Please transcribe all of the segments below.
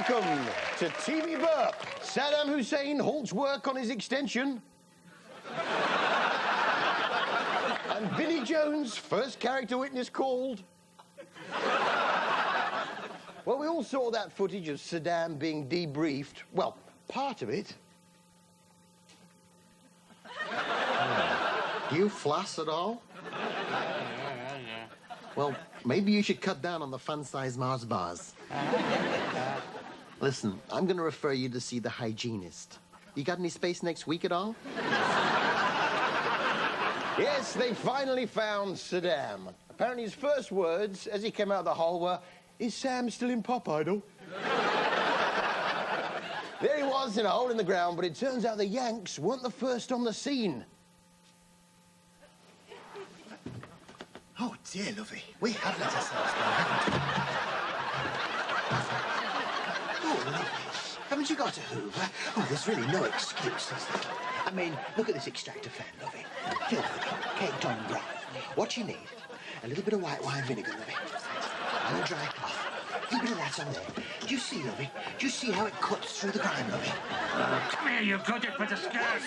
Welcome to TV Burp. Saddam Hussein halts work on his extension. And Billy Jones, first character witness called. Well, we all saw that footage of Saddam being debriefed. Well, part of it. You floss at all? Well, maybe you should cut down on the fun-sized Mars bars. Listen, I'm going to refer you to see the hygienist. You got any space next week at all? Yes, they finally found Saddam. Apparently his first words as he came out of the hole were, "Is Sam still in Pop Idol?" There he was in a hole in the ground, but it turns out the Yanks weren't the first on the scene. Oh, dear, lovey. We have let ourselves go, haven't we? Oh, lovely. Haven't you got a Hoover? Oh, there's really no excuse, is there? I mean, look at this extractor fan, lovey. Filthy, caked on brown. What you need, a little bit of white wine vinegar, lovey, and a dry cloth. A little bit of that on there. Do you see, lovey? Do you see how it cuts through the grime, lovey? Come here, you goody bit of scarce.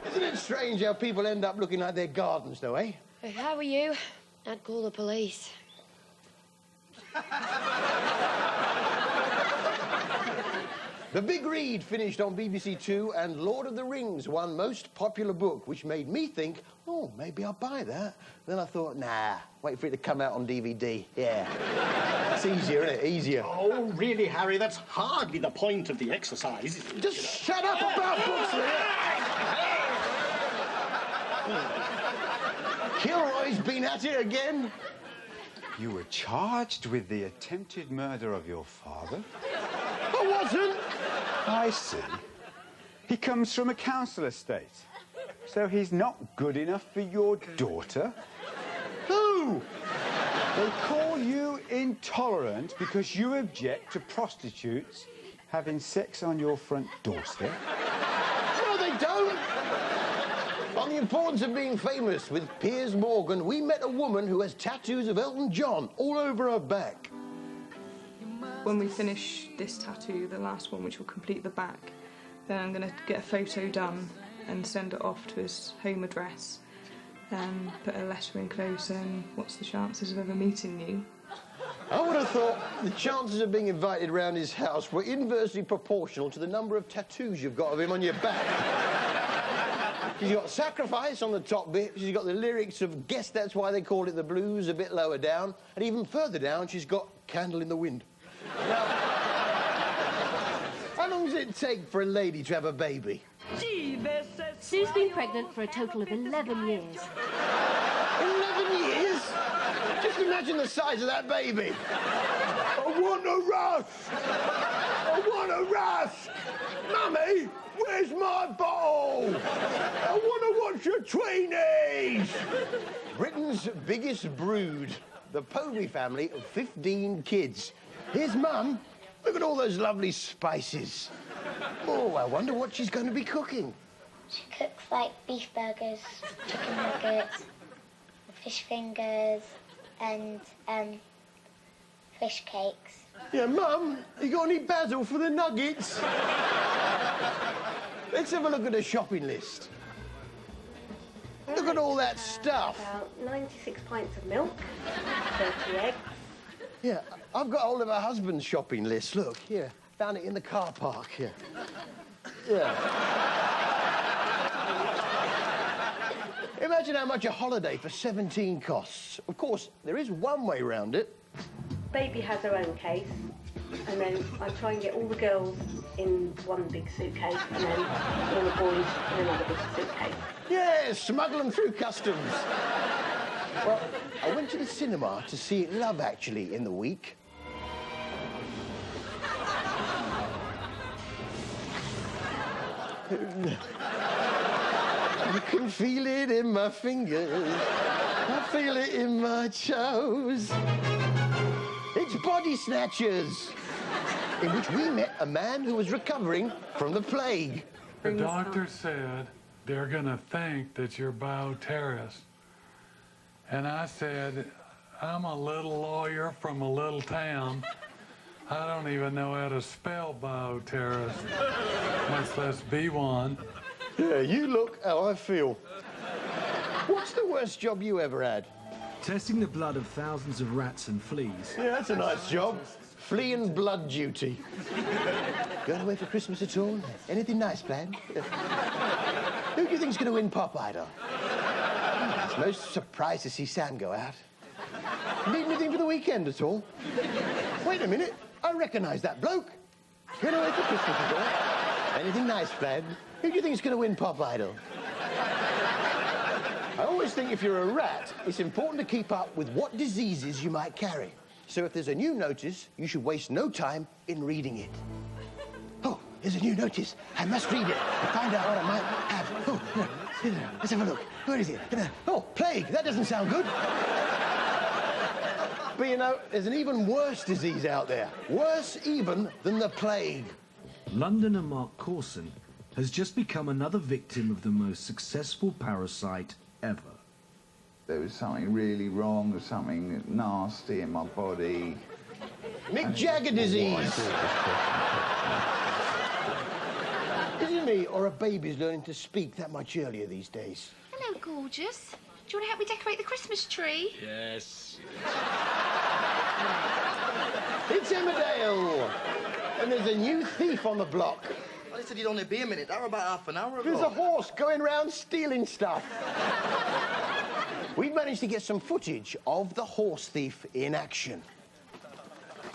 Isn't it strange how people end up looking like their gardens, though, eh? If I were you, I'd call the police. The Big Read finished on BBC Two, and Lord of the Rings won most popular book, which made me think, oh, maybe I'll buy that. Then I thought, nah, wait for it to come out on DVD. Yeah. It's easier, isn't it? Easier. Oh, really, Harry? That's hardly the point of the exercise, is it? Just shut up about books, will you? Kilroy's been at it again. You were charged with the attempted murder of your father? I wasn't. I see. He comes from a council estate. So he's not good enough for your daughter? Who? They call you intolerant because you object to prostitutes having sex on your front doorstep? No, they don't. On the importance of being famous with Piers Morgan, we met a woman who has tattoos of Elton John all over her back. When we finish this tattoo, the last one, which will complete the back, then I'm going to get a photo done and send it off to his home address and put a letter enclosed saying, what's the chances of ever meeting you? I would have thought the chances of being invited round his house were inversely proportional to the number of tattoos you've got of him on your back. She's got Sacrifice on the top bit. She's got the lyrics of Guess That's Why They Call It the Blues a bit lower down. And even further down, she's got Candle in the Wind. Now, how long does it take for a lady to have a baby? Sue's been pregnant for a total of 11 years. 11 years? Just imagine the size of that baby. I want a rusk! I want a rusk! Mummy, where's my bottle? I want to watch your Tweenies! Britain's biggest brood, the Povey family of 15 kids. Here's Mum. Look at all those lovely spices. Oh, I wonder what she's going to be cooking. She cooks like beef burgers, chicken nuggets, fish fingers, and fish cakes. Yeah, Mum, you got any basil for the nuggets? Let's have a look at the shopping list. Look at all that stuff. About 96 pints of milk, 30 eggs. Yeah, I've got hold of her husband's shopping list. Look, here, found it in the car park here. Yeah. Imagine how much a holiday for 17 costs. Of course, there is one way round it. Baby has her own case, and then I try and get all the girls in one big suitcase, and then all the boys in another big suitcase. Yeah, smuggle them through customs. Well, I went to the cinema to see Love Actually in the week. I can feel it in my fingers. I feel it in my toes. It's Body Snatchers, in which we met a man who was recovering from the plague. The doctor said they're going to think that you're bioterrorist. And I said, I'm a little lawyer from a little town. I don't even know how to spell bioterrorist, much less be one. Yeah, you look how I feel. What's the worst job you ever had? Testing the blood of thousands of rats and fleas. Yeah, that's a nice job. Flea and blood duty. Going away for Christmas at all? Anything nice planned? Who do you think's going to win Pop Idol? I was most surprised to see Sam go out. Need anything for the weekend at all? Wait a minute. I recognise that bloke. Going away for Christmas at all? Anything nice planned? Who do you think's going to win Pop Idol? I always think if you're a rat, it's important to keep up with what diseases you might carry. So if there's a new notice, you should waste no time in reading it. Oh, there's a new notice. I must read it to find out what I might have. Oh, let's have a look. Where is it? Oh, plague. That doesn't sound good. But you know, there's an even worse disease out there. Worse even than the plague. Londoner Mark Corson has just become another victim of the most successful parasite ever. There was something really wrong, or something nasty in my body. Mick Jagger disease. Isn't me or a baby's learning to speak that much earlier these days? Hello, gorgeous. Do you want to help me decorate the Christmas tree? Yes. It's Emmerdale, and there's a new thief on the block. I said you'd only be a minute. That was about half an hour ago. There's a horse going round stealing stuff. We've managed to get some footage of the horse thief in action.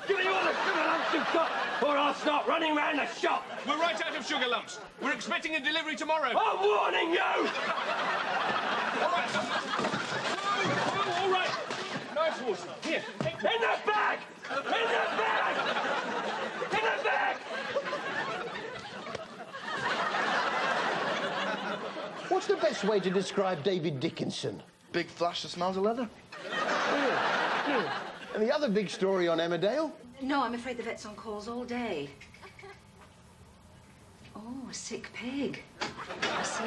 Give me all the sugar lumps you've got, or I'll start running round the shop. We're right out of sugar lumps. We're expecting a delivery tomorrow. I'm warning you! All right. Oh, all right. Nice horse. Here. In the bag! In the bag! In the bag! What's the best way to describe David Dickinson? Big flash that smells of leather. And the other big story on Emmerdale? No, I'm afraid the vet's on calls all day. Oh, a sick pig. I see.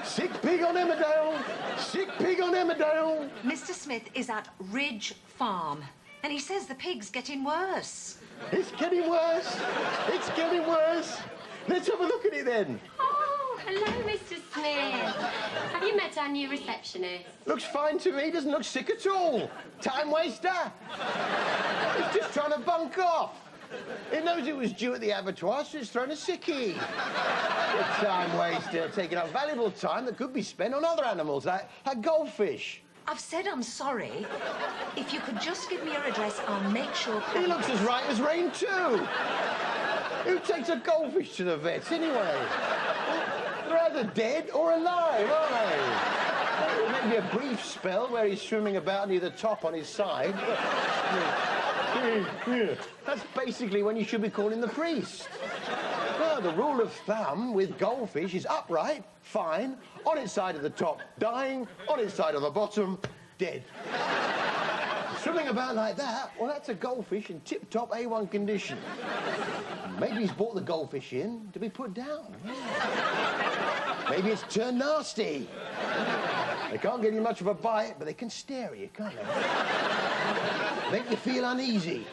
Sick pig on Emmerdale! Sick pig on Emmerdale! Mr. Smith is at Ridge Farm, and he says the pig's getting worse. It's getting worse. It's getting worse. Let's have a look at it then. Oh, hello, Mr. Smith. Have you met our new receptionist? Looks fine to me. Doesn't look sick at all. Time waster. It's just trying to bunk off. It knows it was due at the abattoir, so it's thrown a sickie. A time waster, taking up valuable time that could be spent on other animals, like goldfish. I've said I'm sorry. If you could just give me your address, I'll make sure... He looks as right as rain, too. Who takes a goldfish to the vets, anyway? They're either dead or alive, aren't they? Maybe a brief spell where he's swimming about near the top on his side. That's basically when you should be calling the priest. Well, the rule of thumb with goldfish is upright, fine, on its side of the top, dying, on its side of the bottom, dead. Swimming about like that, well, that's a goldfish in tip-top A1 condition. Maybe he's brought the goldfish in to be put down. Maybe it's turned nasty. They can't give you much of a bite, but they can stare at you, can't they? Make you feel uneasy.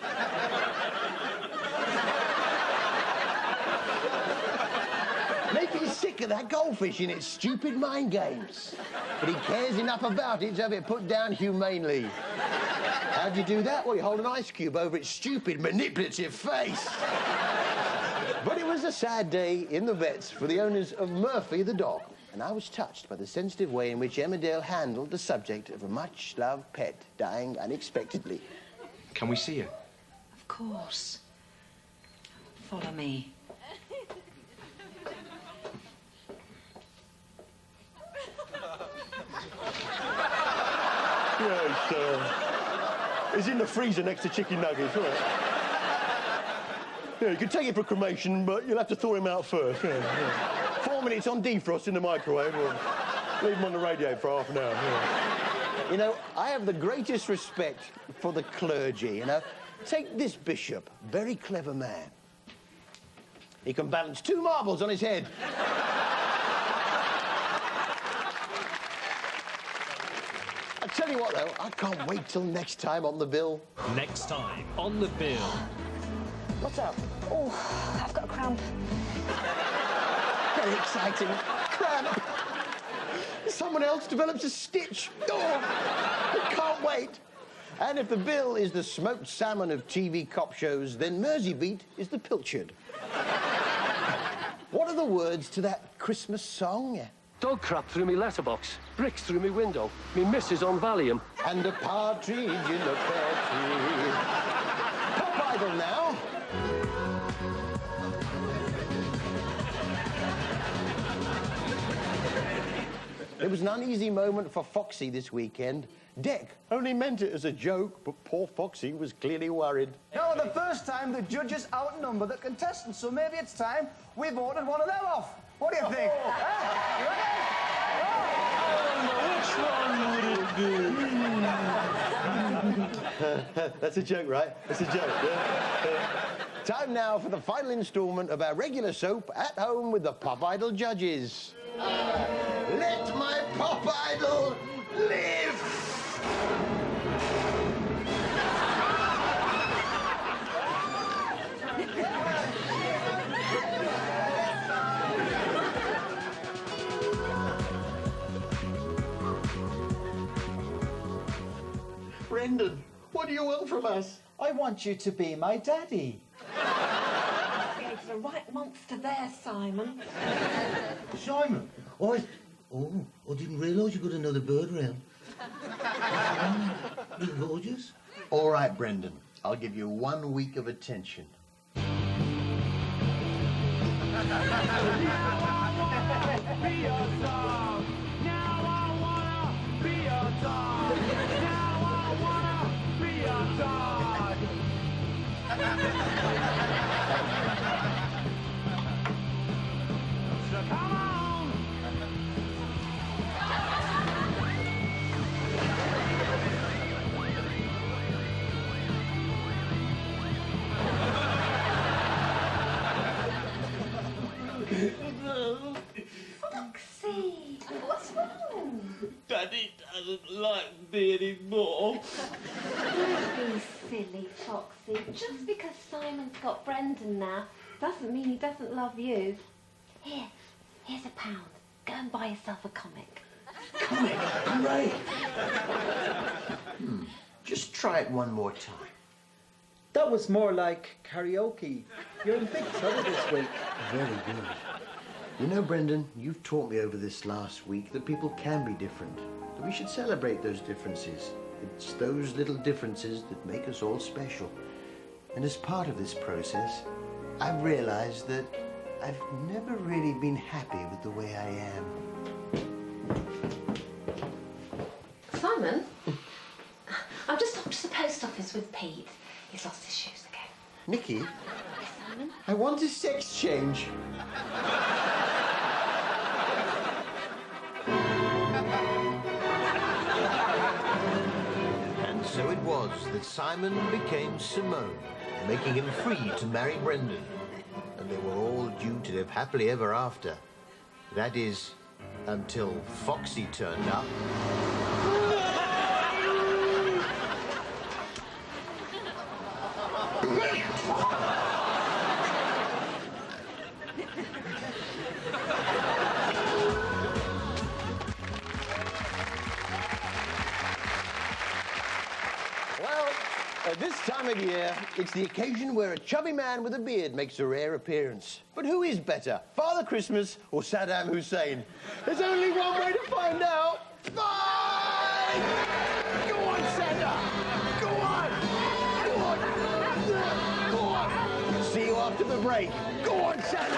Make you sick of that goldfish in its stupid mind games. But he cares enough about it to have it put down humanely. How do you do that? Well, you hold an ice cube over its stupid, manipulative face. But it was a sad day in the vets for the owners of Murphy the dog. And I was touched by the sensitive way in which Emmerdale handled the subject of a much-loved pet dying unexpectedly. Can we see you? Of course. Follow me. Yeah, it's in the freezer next to chicken nuggets, right? Yeah, you can take it for cremation, but you'll have to thaw him out first. Yeah. 4 minutes on defrost in the microwave, or leave him on the radiator for half an hour. Yeah. You know, I have the greatest respect for the clergy, you know. Take this bishop, very clever man. He can balance 2 marbles on his head. I'd Tell you what, though, I can't wait till next time on the bill. Next time on the bill. What's up? Oh, I've got a cramp. Very exciting. Cramp. Someone else develops a stitch. Oh, I can't wait. And if the bill is the smoked salmon of TV cop shows, then Merseybeat is the pilchard. What are the words to that Christmas song? Dog crap through me letterbox, bricks through me window, me missus on Valium. And a partridge in the pear tree. Pop Idol now. It was an uneasy moment for Foxy this weekend. Dec only meant it as a joke, but poor Foxy was clearly worried. Now, the first time the judges outnumber the contestants, so maybe it's time we voted one of them off. What do you think? That's a joke, right? That's a joke. Time now for the final instalment of our regular soap, At Home with the Pop Idol judges. Let my Pop Idol live! Brendan, what do you want from us? I want you to be my daddy. It's the right monster there, Simon. Simon? I didn't realise you got another bird round. You're gorgeous. All right, Brendan. I'll give you 1 week of attention. Foxy, what's wrong? Daddy doesn't like me anymore. Don't be silly, Foxy. Just because Simon's got Brendan now doesn't mean he doesn't love you. Here's £1. Go and buy yourself a comic. Comic? Great. Just try it one more time. That was more like karaoke. You're in big trouble this week. Very good. You know, Brendan, you've taught me over this last week that people can be different. That we should celebrate those differences. It's those little differences that make us all special. And as part of this process, I've realized that I've never really been happy with the way I am. Simon? I've just off to the post office with Pete. He's lost his shoes again. Nikki, Yes, Simon? I want a sex change. And so it was that Simon became Simone, making him free to marry Brendan. And they were all due to live happily ever after. That is, until Foxy turned up. Well, at this time of year, it's the occasion where a chubby man with a beard makes a rare appearance. But who is better, Father Christmas or Saddam Hussein? There's only one way to find out. Fight! Go on, Santa! Go on! Go on! Go on! See you after the break. Go on, Santa!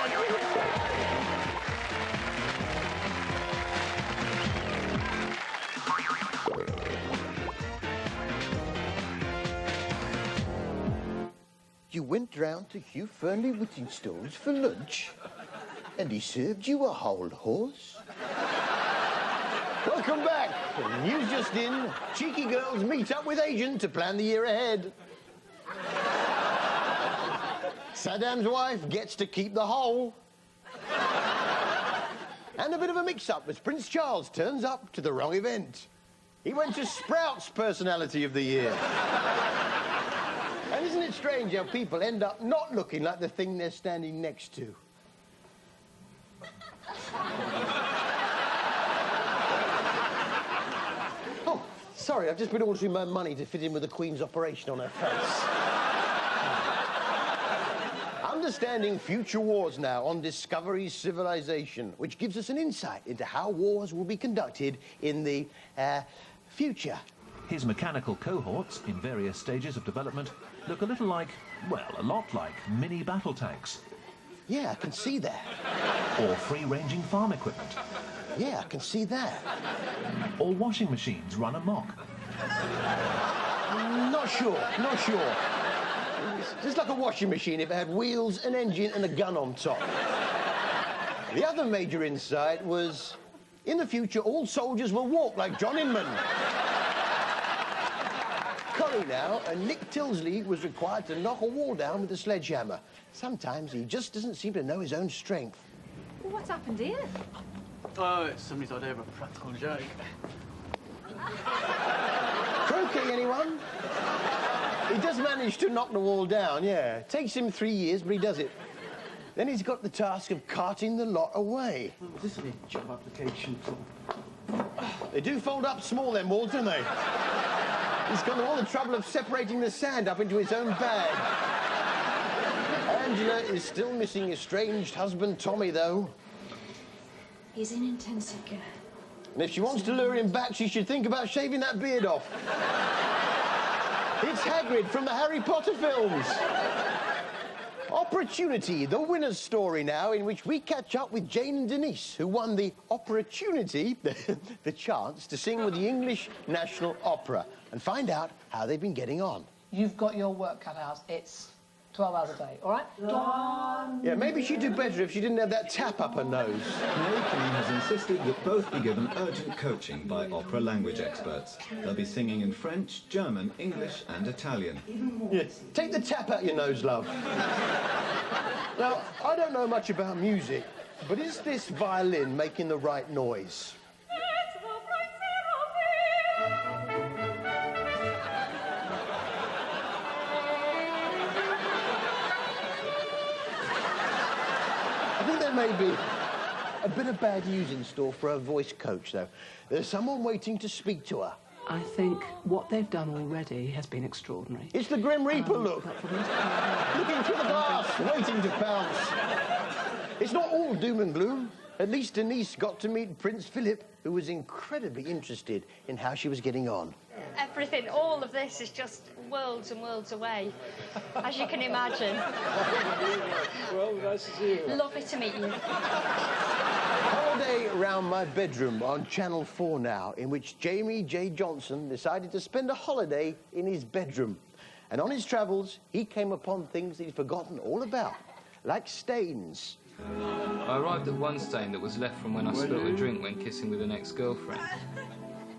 You went round to Hugh Fernley Whittingstone's for lunch, and he served you a whole horse? Welcome back. News just in. Cheeky girls meet up with agent to plan the year ahead. Saddam's wife gets to keep the whole. And a bit of a mix-up as Prince Charles turns up to the wrong event. He went to Sprouts Personality of the Year. And isn't it strange how people end up not looking like the thing they're standing next to? Oh, sorry, I've just been ordering my money to fit in with the Queen's operation on her face. Understanding future wars now on Discovery's Civilization, which gives us an insight into how wars will be conducted in the future. His mechanical cohorts, in various stages of development, look a little like, well, a lot like mini battle tanks. Yeah, I can see that. Or free-ranging farm equipment. Yeah, I can see that. Or washing machines run amok. Not sure, not sure. It's just like a washing machine if it had wheels, an engine and a gun on top. The other major insight was, in the future, all soldiers will walk like John Inman. Collie now, and Nick Tilsley was required to knock a wall down with a sledgehammer. Sometimes he just doesn't seem to know his own strength. Well, what's happened here? Oh, it's somebody's idea of a practical joke. Croquet, anyone? He does manage to knock the wall down, yeah. It takes him 3 years, but he does it. Then he's got the task of carting the lot away. Was this a job application for? They do fold up small, them walls, don't they? He's gone to all the trouble of separating the sand up into his own bag. Angela is still missing estranged husband Tommy, though. He's in intensive care. And if she wants to lure him back, she should think about shaving that beard off. It's Hagrid from the Harry Potter films. Opportunity, the winner's story now, in which we catch up with Jane and Denise, who won the opportunity, the chance, to sing with the English National Opera, and find out how they've been getting on. You've got your work cut out. It's 12 hours a day, all right? Yeah, maybe she'd do better if she didn't have that tap up her nose. King has insisted that both be given urgent coaching by opera language experts. They'll be singing in French, German, English and Italian. Yeah, take the tap out your nose, love. Now, I don't know much about music, but is this violin making the right noise? I think there may be a bit of bad news in store for her voice coach, though. There's someone waiting to speak to her. I think what they've done already has been extraordinary. It's the Grim Reaper look. Looking through the glass, waiting to pounce. It's not all doom and gloom. At least Denise got to meet Prince Philip, who was incredibly interested in how she was getting on. Everything, all of this is just worlds and worlds away, as you can imagine. Well, nice to see you. Lovely to meet you. Holiday Round My Bedroom on Channel 4 now, in which Jamie J. Johnson decided to spend a holiday in his bedroom. And on his travels, he came upon things that he'd forgotten all about, like stains. I arrived at one stain that was left from when I spilled a drink when kissing with an ex-girlfriend.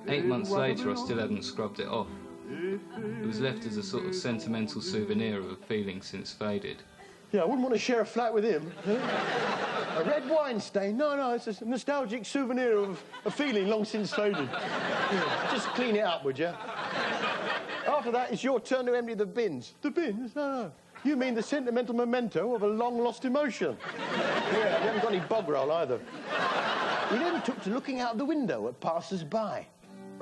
8 months later, I still hadn't scrubbed it off. It was left as a sort of sentimental souvenir of a feeling since faded. Yeah, I wouldn't want to share a flat with him. A red wine stain? No, it's a nostalgic souvenir of a feeling long since faded. Yeah, just clean it up, would you? After that, it's your turn to empty the bins. The bins? No. You mean the sentimental memento of a long-lost emotion. Yeah, we haven't got any bog roll either. He then took to looking out the window at passers-by.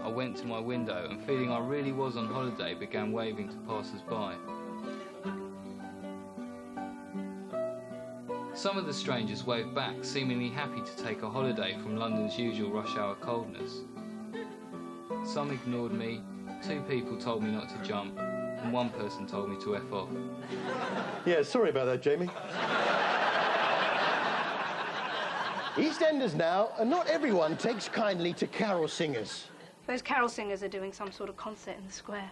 I went to my window and, feeling I really was on holiday, began waving to passers-by. Some of the strangers waved back, seemingly happy to take a holiday from London's usual rush-hour coldness. Some ignored me, 2 people told me not to jump, and 1 person told me to F off. Yeah, sorry about that, Jamie. EastEnders now, and not everyone takes kindly to carol singers. Those carol singers are doing some sort of concert in the square.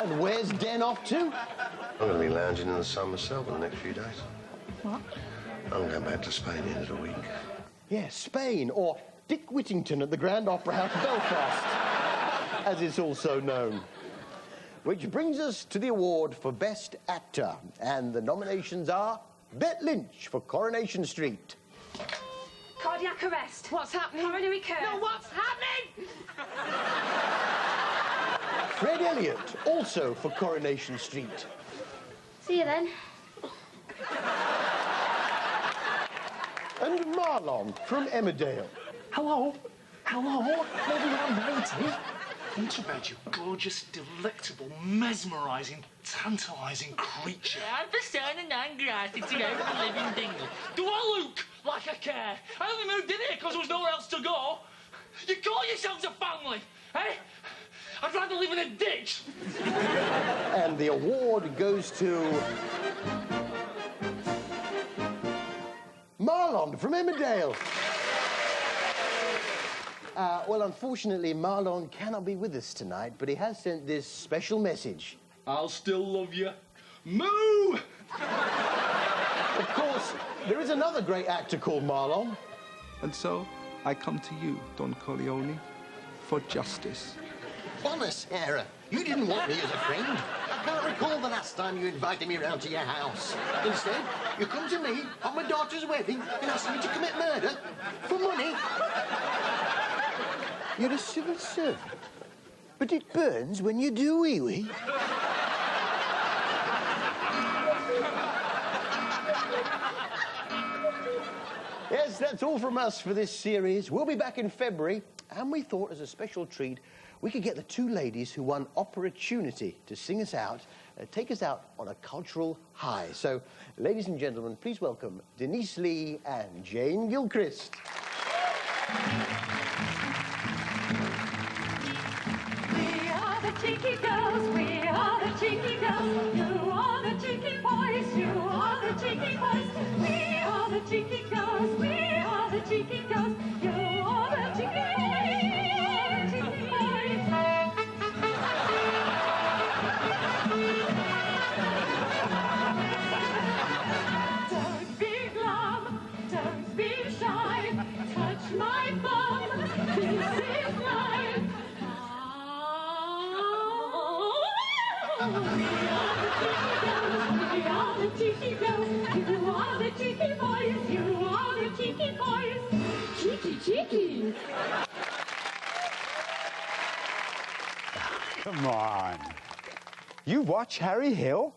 And where's Den off to? I'm going to be lounging in the sun myself in the next few days. What? I'm going back to Spain the end of the week. Yeah, Spain, or Dick Whittington at the Grand Opera House, Belfast, as it's also known. Which brings us to the award for Best Actor, and the nominations are Bette Lynch for Coronation Street, Cardiac arrest. What's happening? Coronary curve. No, what's happening? Fred Elliott, also for Coronation Street. See you then. And Marlon from Emmerdale. Hello? Hello? Maybe I'm 90. Into bed, you gorgeous, delectable, mesmerising, tantalising creature. I'm persona non grata to every living thing. Do I look like I care? I only moved in here because there was nowhere else to go. You call yourselves a family, eh? I'd rather live in a ditch. And the award goes to Marlon from Emmerdale. Well, unfortunately, Marlon cannot be with us tonight, but he has sent this special message. I'll still love you. Moo! Of course, there is another great actor called Marlon. And so, I come to you, Don Corleone, for justice. Honest, Sarah, you didn't want me as a friend. I can't recall the last time you invited me round to your house. Instead, you come to me on my daughter's wedding and ask me to commit murder for money. You're a civil servant, but it burns when you do wee-wee. Yes, that's all from us for this series. We'll be back in February, and we thought as a special treat, we could get the two ladies who won Opportunity to sing us out, take us out on a cultural high. So, ladies and gentlemen, please welcome Denise Lee and Jane Gilchrist. We are the cheeky girls, we are the cheeky girls. You are the cheeky boys, you are the cheeky boys. We are the cheeky girls, we are the cheeky girls. You are the cheeky boys, you are the cheeky boys. Don't be glum, don't be shy. Touch my bum, this is life. We are the cheeky girls, you are the cheeky boys, you are the cheeky boys. Cheeky, cheeky. Come on. You watch Harry Hill?